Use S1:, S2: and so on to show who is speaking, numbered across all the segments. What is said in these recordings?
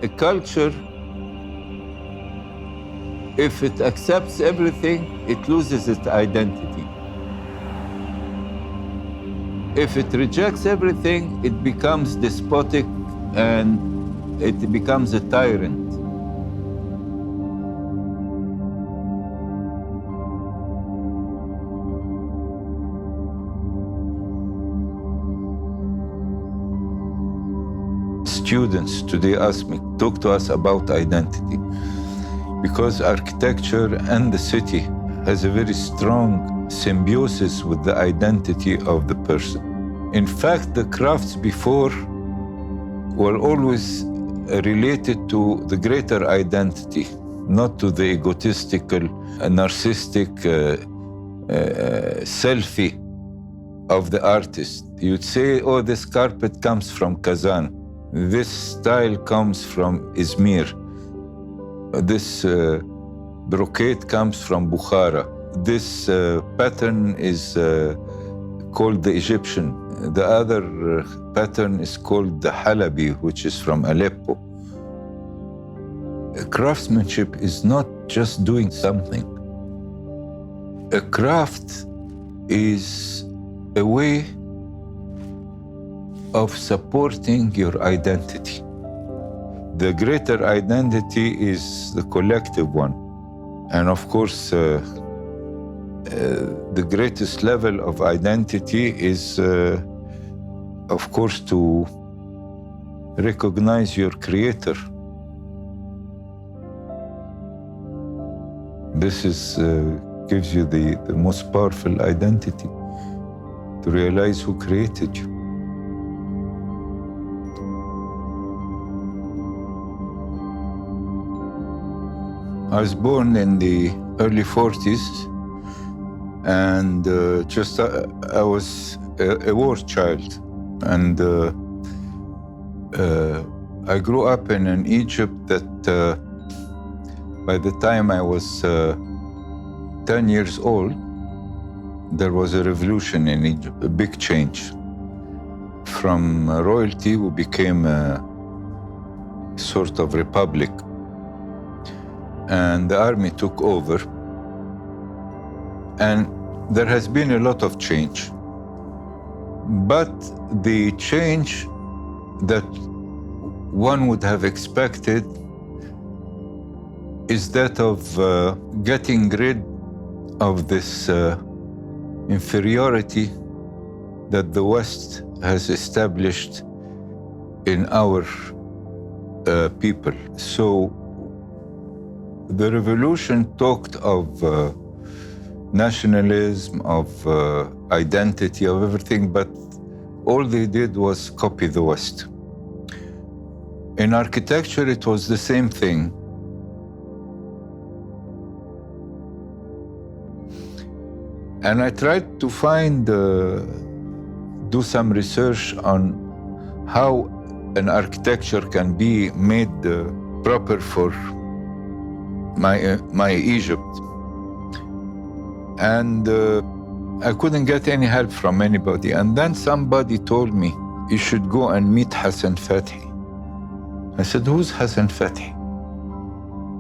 S1: A culture, if it accepts everything, it loses its identity. If it rejects everything, it becomes despotic and it becomes a tyrant. Students today ask me, talk to us about identity, because architecture and the city has a very strong symbiosis with the identity of the person. In fact, the crafts before were always related to the greater identity, not to the egotistical, narcissistic selfie of the artist. You'd say, oh, this carpet comes from Kazan. This style comes from Izmir. This brocade comes from Bukhara. This pattern is called the Egyptian. The other pattern is called the Halabi, which is from Aleppo. Craftsmanship is not just doing something. A craft is a way of supporting your identity. The greater identity is the collective one. And of course, the greatest level of identity is, of course, to recognize your creator. This is, gives you the most powerful identity, to realize who created you. I was born in the early 40s, and I was a war child. And I grew up in an Egypt that by the time I was 10 years old, there was a revolution in Egypt, a big change. From royalty, we became a sort of republic. And the army took over. And there has been a lot of change. But the change that one would have expected is that of getting rid of this inferiority that the West has established in our people. So the revolution talked of nationalism, of identity, of everything, but all they did was copy the West. In architecture, it was the same thing. And I tried to find, do some research on how an architecture can be made proper for my Egypt. And I couldn't get any help from anybody. And then somebody told me, you should go and meet Hassan Fathi. I said, who's Hassan Fathi?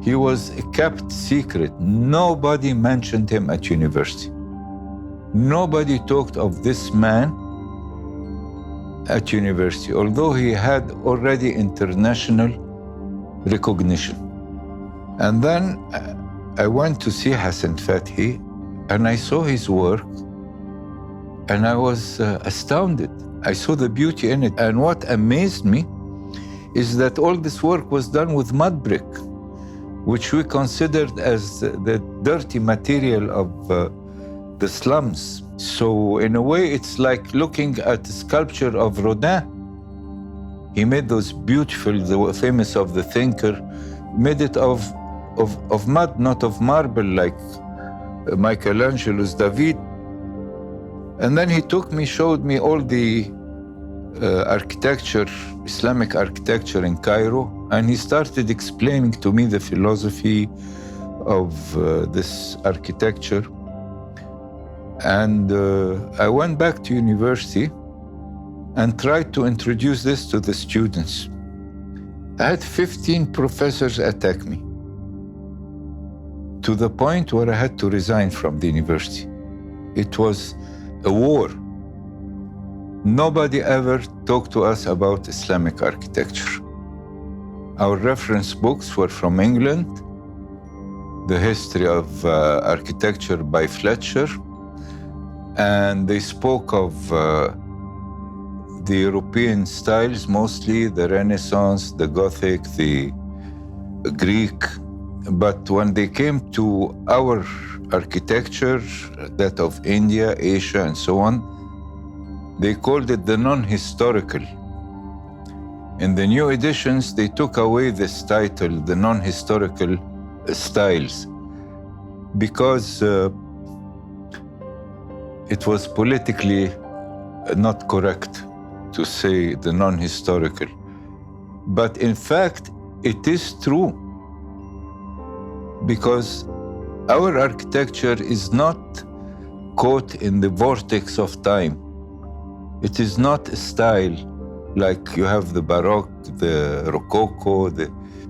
S1: He was a kept secret. Nobody mentioned him at university. Nobody talked of this man at university, although he had already international recognition. And then I went to see Hassan Fathi, and I saw his work, and I was astounded. I saw the beauty in it. And what amazed me is that all this work was done with mud brick, which we considered as the dirty material of the slums. So in a way, it's like looking at a sculpture of Rodin. He made those beautiful, the famous of the thinker, made it of mud, not of marble, like Michelangelo's David. And then he took me, showed me all the architecture, Islamic architecture in Cairo, and he started explaining to me the philosophy of this architecture. And I went back to university and tried to introduce this to the students. I had 15 professors attack me to the point where I had to resign from the university. It was a war. Nobody ever talked to us about Islamic architecture. Our reference books were from England, the history of architecture by Fletcher, and they spoke of the European styles, mostly the Renaissance, the Gothic, the Greek. But when they came to our architecture, that of India, Asia, and so on, they called it the non-historical. In the new editions, they took away this title, the non-historical styles, because it was politically not correct to say the non-historical. But in fact, it is true, because our architecture is not caught in the vortex of time. It is not a style like you have the Baroque, the Rococo.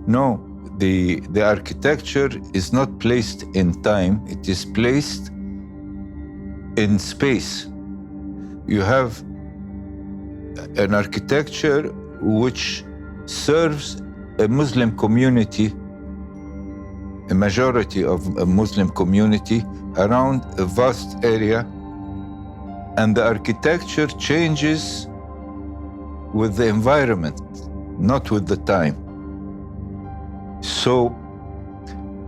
S1: No, the architecture is not placed in time. It is placed in space. You have an architecture which serves a Muslim community, a majority of a Muslim community around a vast area, and the architecture changes with the environment, not with the time. So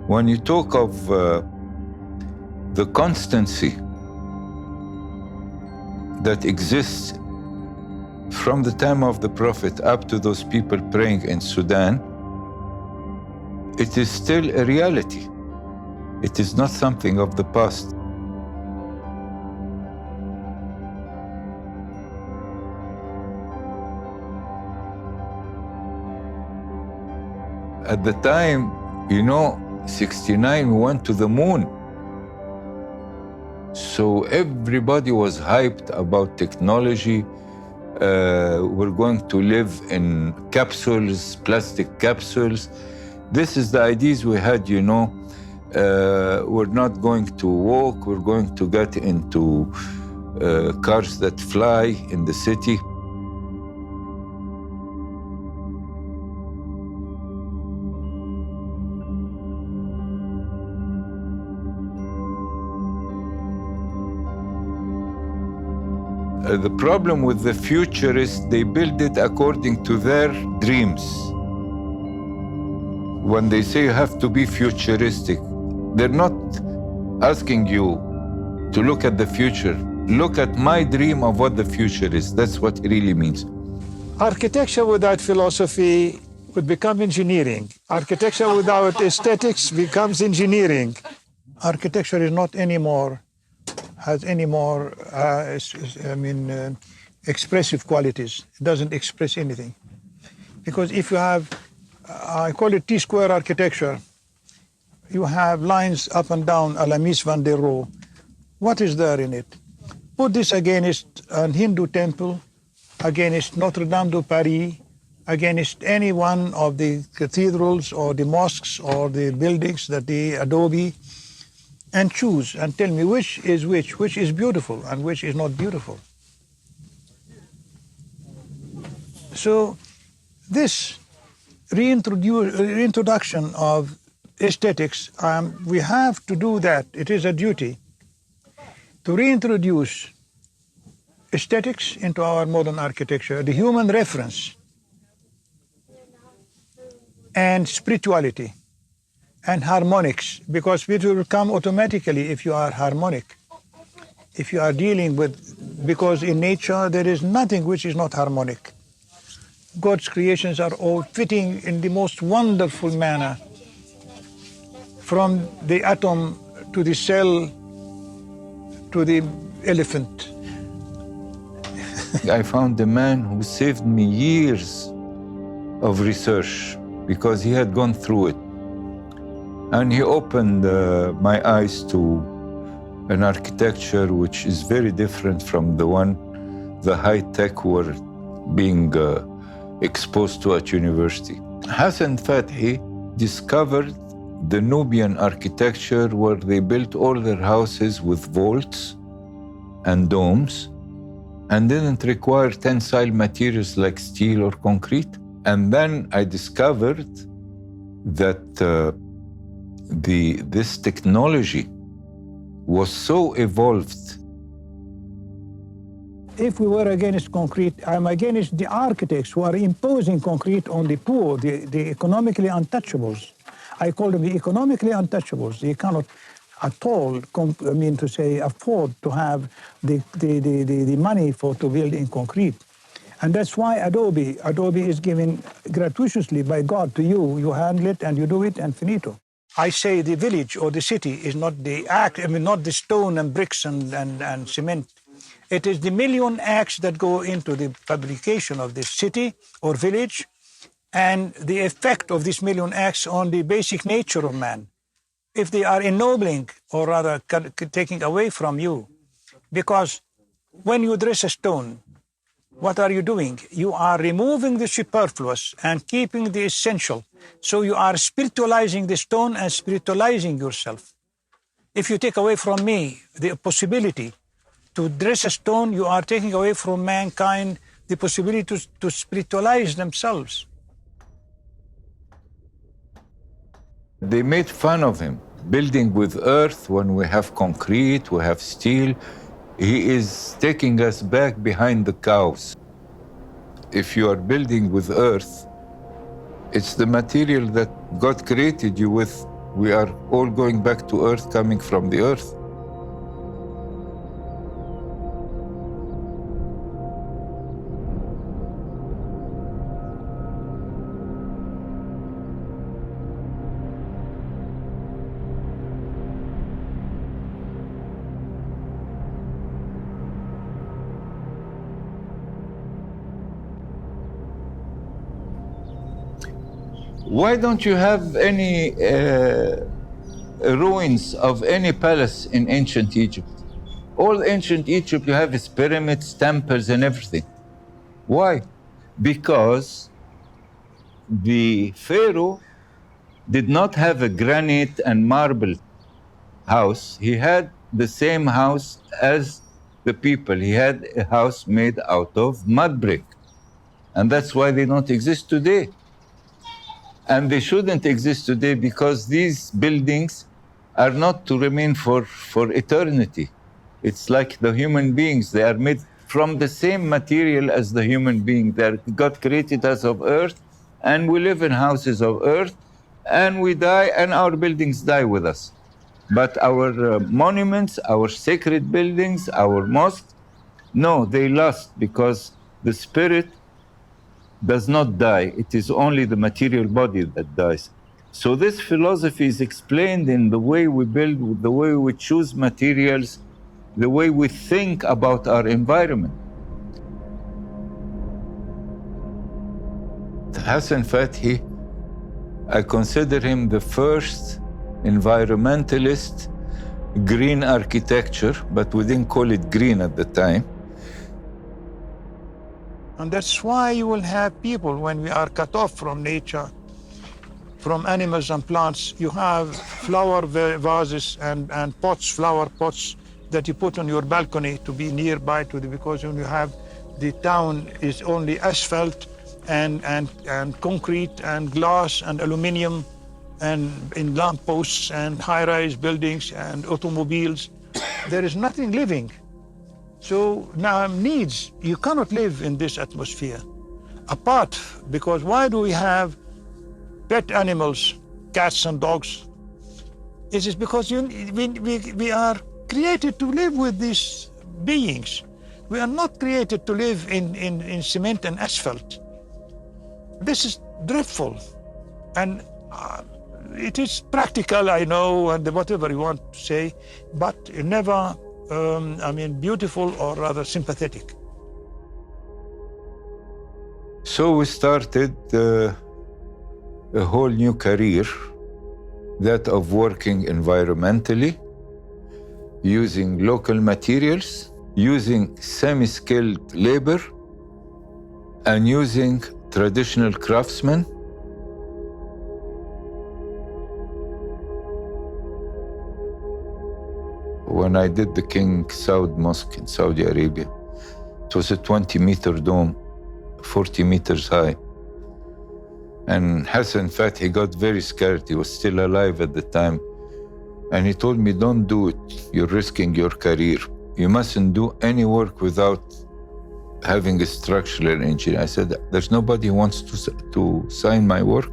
S1: when you talk of the constancy that exists from the time of the Prophet up to those people praying in Sudan, it is still a reality. It is not something of the past. At the time, 69, we went to the moon. So everybody was hyped about technology. We're going to live in capsules, plastic capsules. This is the ideas we had, We're not going to walk, we're going to get into cars that fly in the city. The problem with the futurists, they build it according to their dreams. When they say you have to be futuristic, they're not asking you to look at the future. Look at my dream of what the future is. That's what it really means.
S2: Architecture without philosophy would become engineering. Architecture without aesthetics becomes engineering. Architecture is not anymore has any more, expressive qualities. It doesn't express anything. Because if you have, I call it T-square architecture, you have lines up and down a la Mies van der Rohe. What is there in it? Put this against a Hindu temple, against Notre Dame de Paris, against any one of the cathedrals or the mosques or the buildings that the adobe, and choose and tell me which is beautiful and which is not beautiful. So this reintroduction of aesthetics, we have to do that. It is a duty to reintroduce aesthetics into our modern architecture, the human reference and spirituality and harmonics, because it will come automatically if you are harmonic. If you are dealing with, because in nature there is nothing which is not harmonic. God's creations are all fitting in the most wonderful manner, from the atom to the cell to the elephant.
S1: I found a man who saved me years of research because he had gone through it. And he opened my eyes to an architecture which is very different from the high-tech we're being exposed to at university. Hassan Fathi discovered the Nubian architecture where they built all their houses with vaults and domes and didn't require tensile materials like steel or concrete. And then I discovered that this technology was so evolved.
S2: If we were against concrete, I'm against the architects who are imposing concrete on the poor, the economically untouchables. I call them the economically untouchables. They cannot at all, afford to have the money to build in concrete. And that's why Adobe is given gratuitously by God to you. You handle it and you do it and finito. I say the village or the city is not not the stone and bricks and cement. It is the million acts that go into the fabrication of this city or village and the effect of these million acts on the basic nature of man. If they are ennobling or rather taking away from you, because when you dress a stone, what are you doing? You are removing the superfluous and keeping the essential. So you are spiritualizing the stone and spiritualizing yourself. If you take away from me the possibility to dress a stone, you are taking away from mankind the possibility to spiritualize themselves.
S1: They made fun of him, building with earth when we have concrete, we have steel. He is taking us back behind the cows. If you are building with earth, it's the material that God created you with. We are all going back to earth, coming from the earth. Why don't you have any ruins of any palace in ancient Egypt? All ancient Egypt, you have its pyramids, temples, and everything. Why? Because the pharaoh did not have a granite and marble house. He had the same house as the people. He had a house made out of mud brick. And that's why they don't exist today. And they shouldn't exist today because these buildings are not to remain for eternity. It's like the human beings. They are made from the same material as the human being. God created us of earth, and we live in houses of earth, and we die, and our buildings die with us. But our monuments, our sacred buildings, our mosques, no, they last because the spirit does not die. It is only the material body that dies. So this philosophy is explained in the way we build, the way we choose materials, the way we think about our environment. Hassan Fathi, I consider him the first environmentalist green architecture, but we didn't call it green at the time.
S2: And that's why you will have people, when we are cut off from nature, from animals and plants, you have flower vases and pots, flower pots that you put on your balcony to be nearby to because when you have the town is only asphalt and concrete and glass and aluminum and in lampposts and high-rise buildings and automobiles, there is nothing living. So now you cannot live in this atmosphere apart, because why do we have pet animals, cats and dogs? It is because we are created to live with these beings. We are not created to live in cement and asphalt. This is dreadful. And it is practical, I know, and whatever you want to say, but never beautiful or rather sympathetic.
S1: So we started a whole new career, that of working environmentally, using local materials, using semi-skilled labor, and using traditional craftsmen when I did the King Saud Mosque in Saudi Arabia. It was a 20-meter dome, 40 meters high. And Hassan Fathi got very scared. He was still alive at the time. And he told me, don't do it. You're risking your career. You mustn't do any work without having a structural engineer. I said, there's nobody who wants to sign my work.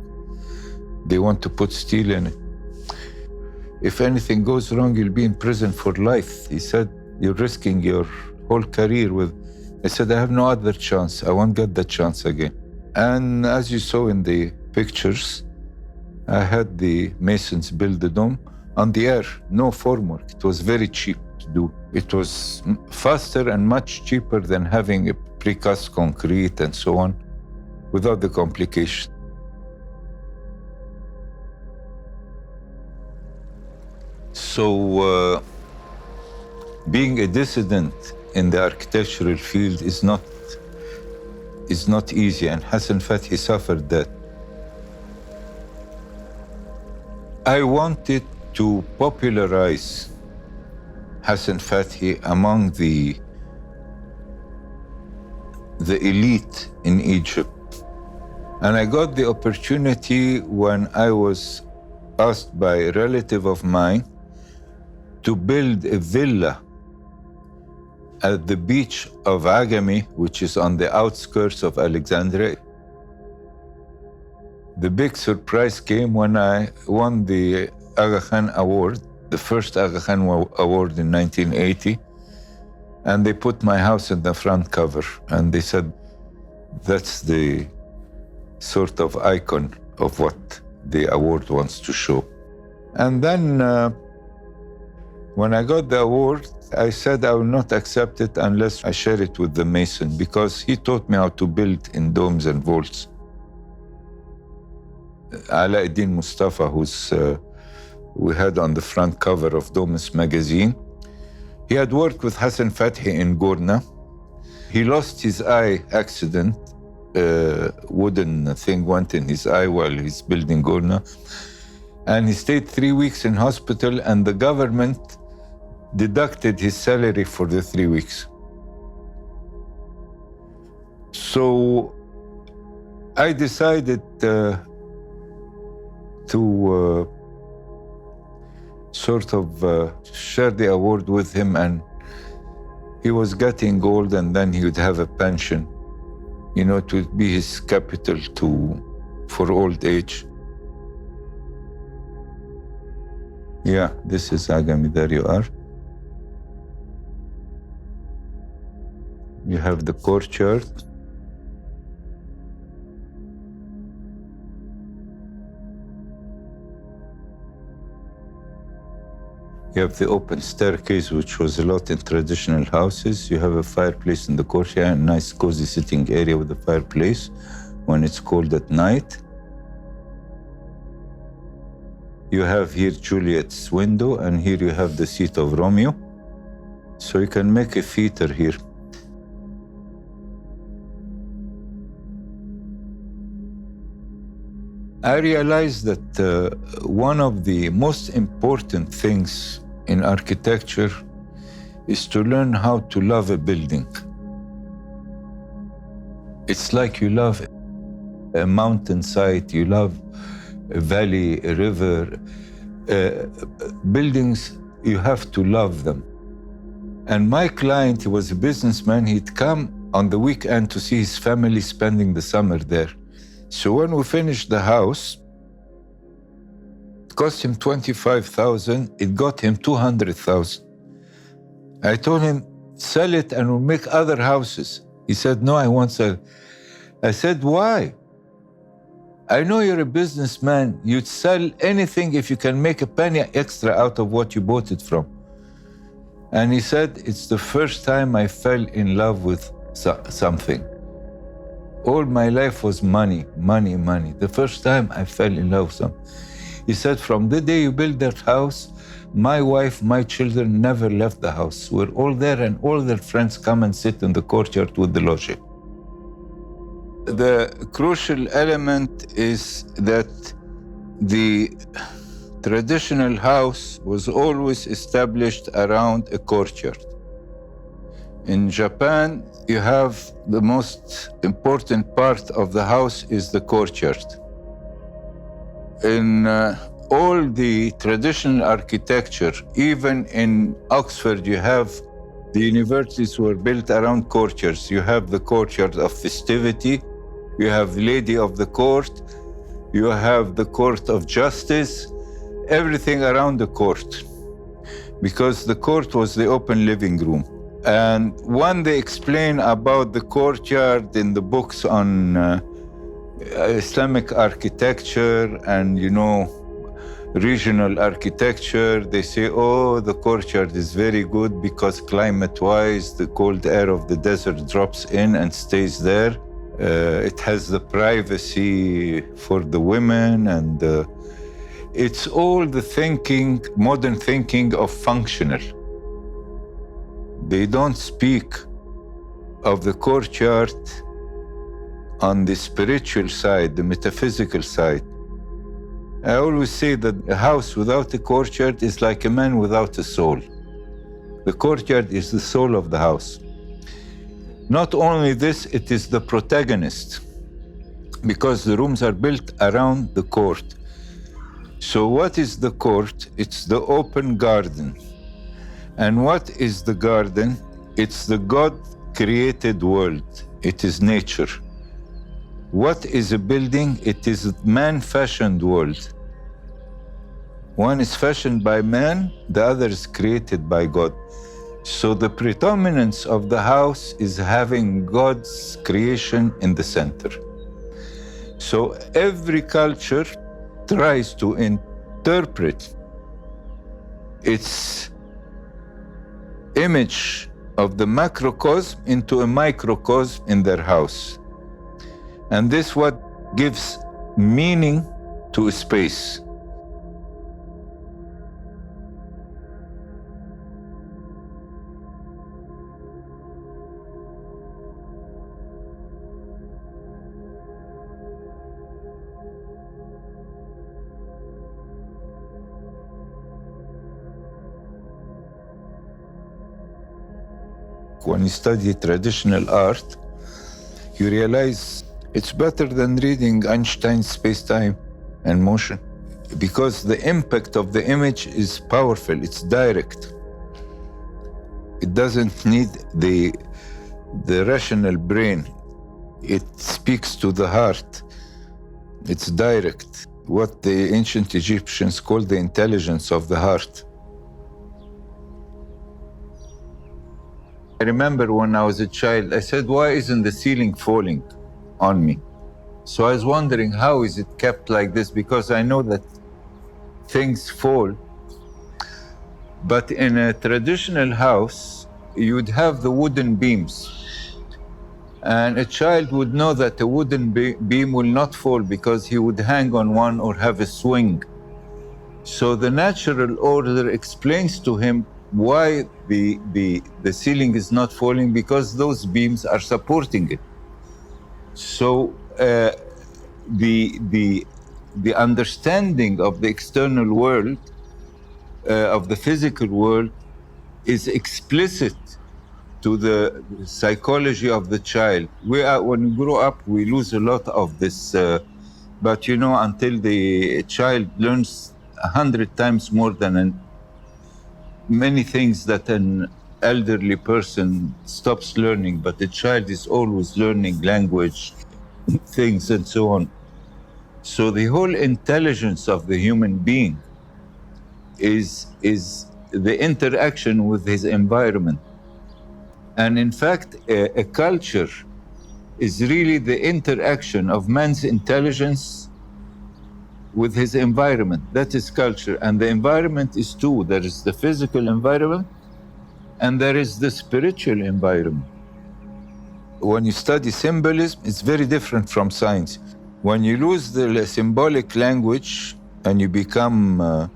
S1: They want to put steel in it. If anything goes wrong, you'll be in prison for life. He said, you're risking your whole career with... I said, I have no other chance. I won't get that chance again. And as you saw in the pictures, I had the masons build the dome on the air, no formwork. It was very cheap to do. It was faster and much cheaper than having a precast concrete and so on, without the complication. So being a dissident in the architectural field is not easy, and Hassan Fathi suffered that. I wanted to popularize Hassan Fathi among the elite in Egypt. And I got the opportunity when I was asked by a relative of mine to build a villa at the beach of Agami, which is on the outskirts of Alexandria. The big surprise came when I won the Aga Khan Award, the first Aga Khan Award in 1980, and they put my house in the front cover, and they said, that's the sort of icon of what the award wants to show. And then when I got the award, I said I will not accept it unless I share it with the mason, because he taught me how to build in domes and vaults. Alauddin Mustafa, who's we had on the front cover of Domus magazine, he had worked with Hassan Fathi in Gorna. He lost his eye accident. Wooden thing went in his eye while he's building Gorna. And he stayed 3 weeks in hospital, and the government deducted his salary for the 3 weeks. So I decided to sort of share the award with him, and he was getting old, and then he would have a pension. You know, it would be his capital for old age. Yeah, this is Agami, there you are. You have the courtyard. You have the open staircase, which was a lot in traditional houses. You have a fireplace in the courtyard, a nice cozy sitting area with a fireplace when it's cold at night. You have here Juliet's window, and here you have the seat of Romeo. So you can make a theater here. I realized that one of the most important things in architecture is to learn how to love a building. It's like you love a mountainside, you love a valley, a river. Buildings, you have to love them. And my client, he was a businessman, he'd come on the weekend to see his family spending the summer there. So when we finished the house, it cost him $25,000, it got him $200,000. I told him, sell it and we'll make other houses. He said, no, I won't sell. I said, why? I know you're a businessman. You'd sell anything if you can make a penny extra out of what you bought it from. And he said, it's the first time I fell in love with something. All my life was money, money, money. The first time I fell in love with something. He said, from the day you built that house, my wife, my children never left the house. We're all there, and all their friends come and sit in the courtyard with the loggia. The crucial element is that the traditional house was always established around a courtyard. In Japan, you have the most important part of the house is the courtyard. In all the traditional architecture, even in Oxford, you have the universities were built around courtyards. You have the courtyard of festivity, you have the lady of the court, you have the court of justice, everything around the court, because the court was the open living room. And when they explain about the courtyard in the books on Islamic architecture and, regional architecture, they say, oh, the courtyard is very good because climate-wise, the cold air of the desert drops in and stays there. It has the privacy for the women, and it's all the thinking, modern thinking of functional. They don't speak of the courtyard on the spiritual side, the metaphysical side. I always say that a house without a courtyard is like a man without a soul. The courtyard is the soul of the house. Not only this, it is the protagonist, because the rooms are built around the court. So what is the court? It's the open garden. And what is the garden? It's the God-created world. It is nature. What is a building? It is a man-fashioned world. One is fashioned by man, the other is created by God. So the predominance of the house is having God's creation in the center. So every culture tries to interpret its image of the macrocosm into a microcosm in their house. And this what gives meaning to a space. When you study traditional art, you realize it's better than reading Einstein's space-time and motion, because the impact of the image is powerful, it's direct. It doesn't need the rational brain. It speaks to the heart. It's direct. What the ancient Egyptians called the intelligence of the heart. I remember when I was a child, I said, why isn't the ceiling falling on me? So I was wondering, how is it kept like this? Because I know that things fall. But in a traditional house, you'd have the wooden beams. And a child would know that a wooden beam will not fall because he would hang on one or have a swing. So the natural order explains to him why the ceiling is not falling, because those beams are supporting it. So the understanding of the external world, of the physical world, is explicit to the psychology of the child. When we grow up, we lose a lot of this, but until the child learns 100 times more than many things that an elderly person stops learning, but the child is always learning language, things, and so on. So the whole intelligence of the human being is the interaction with his environment. And in fact, a culture is really the interaction of man's intelligence with his environment. That is culture. And the environment is two. There is the physical environment and there is the spiritual environment. When you study symbolism, it's very different from science. When you lose the symbolic language and you become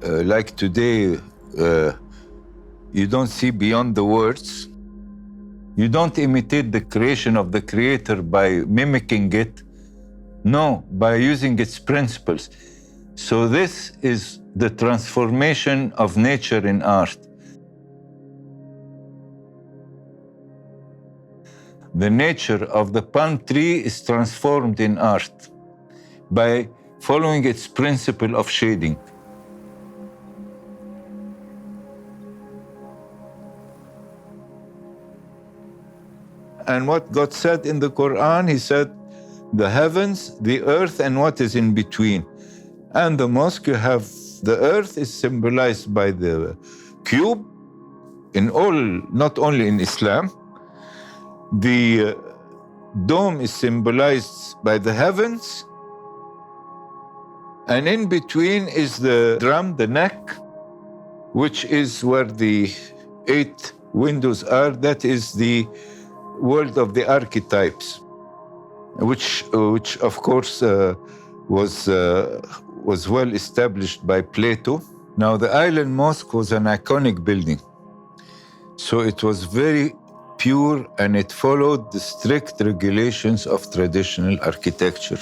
S1: like today, you don't see beyond the words. You don't imitate the creation of the creator by mimicking it. No, by using its principles. So this is the transformation of nature in art. The nature of the palm tree is transformed in art by following its principle of shading. And what God said in the Quran, He said, the heavens, the earth, and what is in between. And the mosque, you have the earth is symbolized by the cube in all, not only in Islam. The dome is symbolized by the heavens. And in between is the drum, the neck, which is where the 8 windows are. That is the world of the archetypes, which of course was well established by Plato. Now, the Island Mosque was an iconic building. So it was very pure and it followed the strict regulations of traditional architecture.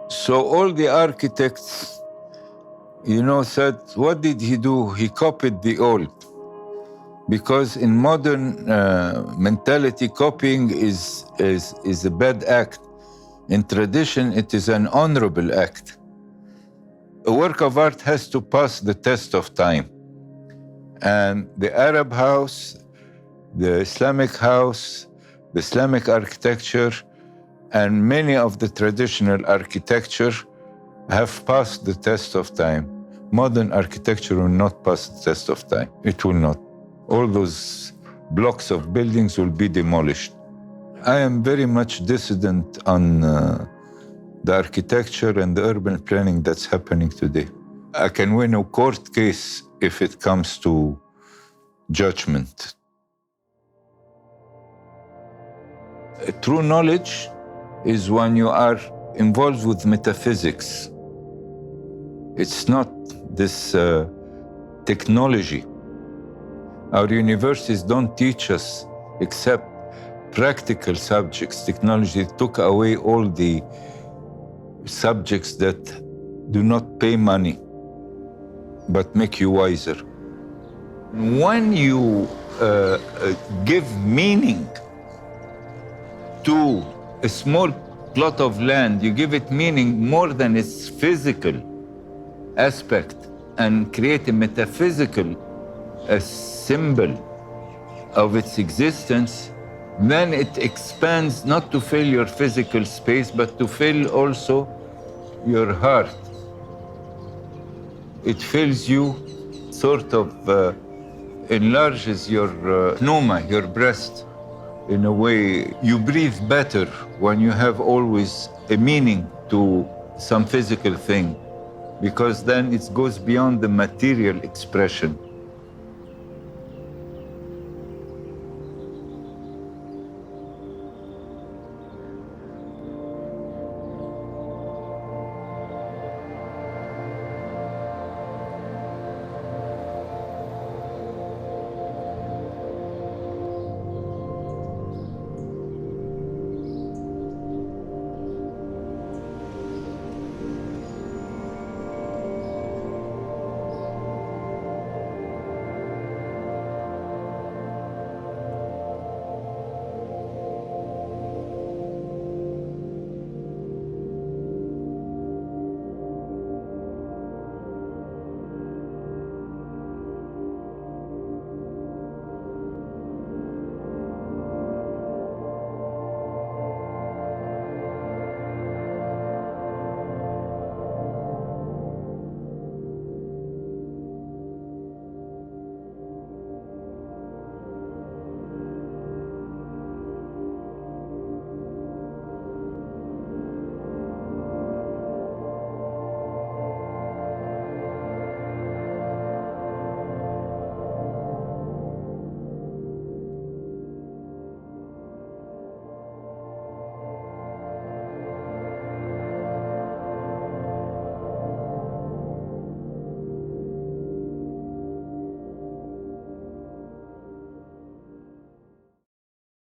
S1: So all the architects, said, what did he do? He copied the old. Because in modern mentality, copying is a bad act. In tradition, it is an honorable act. A work of art has to pass the test of time. And the Arab house, the Islamic house, the Islamic architecture, and many of the traditional architecture have passed the test of time. Modern architecture will not pass the test of time. It will not. All those blocks of buildings will be demolished. I am very much dissident on the architecture and the urban planning that's happening today. I can win a court case if it comes to judgment. True knowledge is when you are involved with metaphysics. It's not this technology. Our universities don't teach us except practical subjects. Technology took away all the subjects that do not pay money, but make you wiser. When you give meaning to a small plot of land, you give it meaning more than its physical aspect and create a metaphysical symbol of its existence, then it expands not to fill your physical space, but to fill also your heart. It fills you, sort of enlarges your pneuma, your breast. In a way, you breathe better when you have always a meaning to some physical thing, because then it goes beyond the material expression.